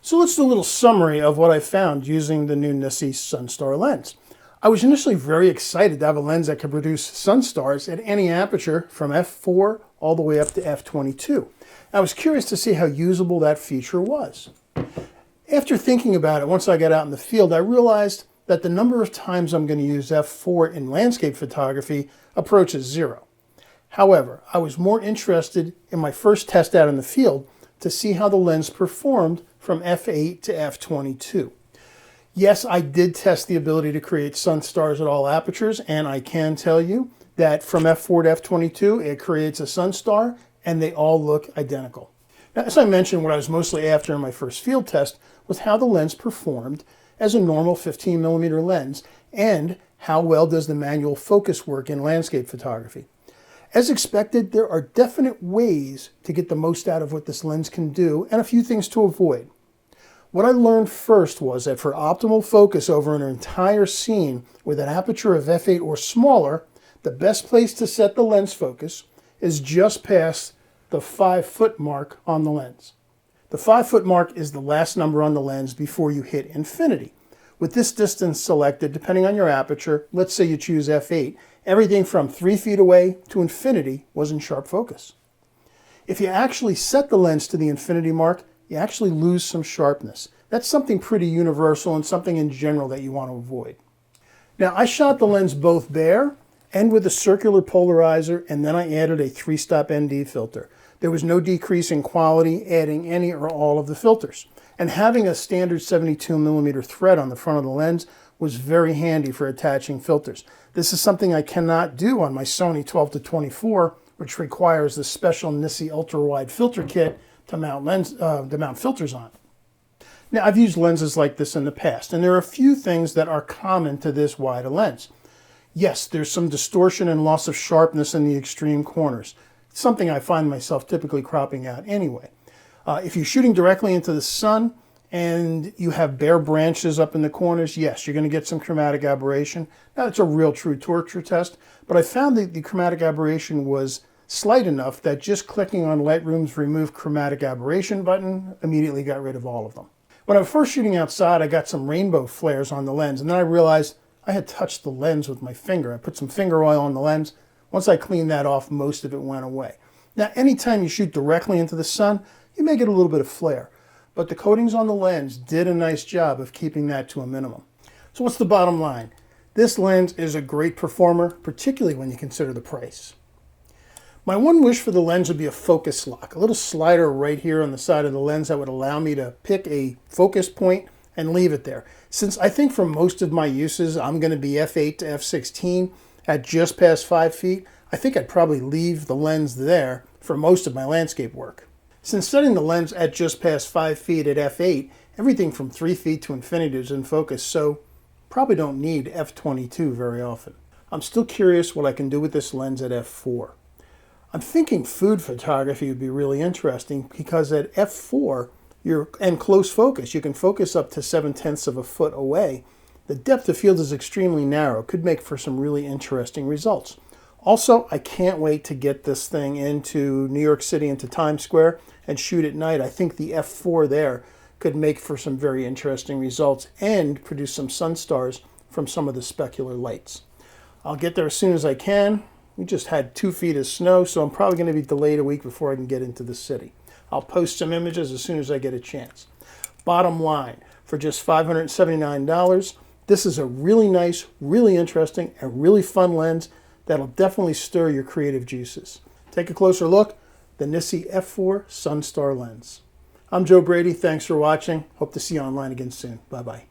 So let's do a little summary of what I found using the new NiSi Sunstar Lens. I was initially very excited to have a lens that could produce sun stars at any aperture from f4 all the way up to f22. I was curious to see how usable that feature was. After thinking about it, once I got out in the field, I realized that the number of times I'm going to use f4 in landscape photography approaches 0. However, I was more interested in my first test out in the field to see how the lens performed from f8 to f22. Yes, I did test the ability to create sun stars at all apertures, and I can tell you that from f4 to f22, it creates a sun star, and they all look identical. Now, as I mentioned, what I was mostly after in my first field test was how the lens performed as a normal 15mm lens, and how well does the manual focus work in landscape photography. As expected, there are definite ways to get the most out of what this lens can do, and a few things to avoid. What I learned first was that for optimal focus over an entire scene with an aperture of f8 or smaller, the best place to set the lens focus is just past the 5-foot mark on the lens. The 5-foot mark is the last number on the lens before you hit infinity. With this distance selected, depending on your aperture, let's say you choose f8, everything from 3 feet away to infinity was in sharp focus. If you actually set the lens to the infinity mark, you actually lose some sharpness. That's something pretty universal and something in general that you want to avoid. Now, I shot the lens both bare and with a circular polarizer, and then I added a 3-stop ND filter. There was no decrease in quality adding any or all of the filters. And having a standard 72mm thread on the front of the lens was very handy for attaching filters. This is something I cannot do on my Sony 12-24, which requires the special NiSi ultra-wide filter kit to mount filters on. Now, I've used lenses like this in the past, and there are a few things that are common to this wide a lens. Yes, there's some distortion and loss of sharpness in the extreme corners. It's something I find myself typically cropping out anyway. If you're shooting directly into the sun and you have bare branches up in the corners, yes, you're going to get some chromatic aberration. Now, it's a real true torture test, but I found that the chromatic aberration was slight enough that just clicking on Lightroom's Remove Chromatic Aberration button immediately got rid of all of them. When I was first shooting outside, I got some rainbow flares on the lens, and then I realized I had touched the lens with my finger. I put some finger oil on the lens. Once I cleaned that off, most of it went away. Now, anytime you shoot directly into the sun, you may get a little bit of flare, but the coatings on the lens did a nice job of keeping that to a minimum. So what's the bottom line? This lens is a great performer, particularly when you consider the price. My one wish for the lens would be a focus lock, a little slider right here on the side of the lens that would allow me to pick a focus point and leave it there. Since I think for most of my uses, I'm going to be f8 to f16 at just past 5 feet, I think I'd probably leave the lens there for most of my landscape work. Since setting the lens at just past 5 feet at f8, everything from 3 feet to infinity is in focus, so probably don't need f22 very often. I'm still curious what I can do with this lens at f4. I'm thinking food photography would be really interesting because at f4, you're in close focus. You can focus up to 7/10 of a foot away. The depth of field is extremely narrow. Could make for some really interesting results. Also, I can't wait to get this thing into New York City, into Times Square, and shoot at night. I think the f4 there could make for some very interesting results and produce some sun stars from some of the specular lights. I'll get there as soon as I can. We just had 2 feet of snow, so I'm probably going to be delayed a week before I can get into the city. I'll post some images as soon as I get a chance. Bottom line, for just $579, this is a really nice, really interesting, and really fun lens that'll definitely stir your creative juices. Take a closer look, the NiSi F4 Sunstar Lens. I'm Joe Brady. Thanks for watching. Hope to see you online again soon. Bye-bye.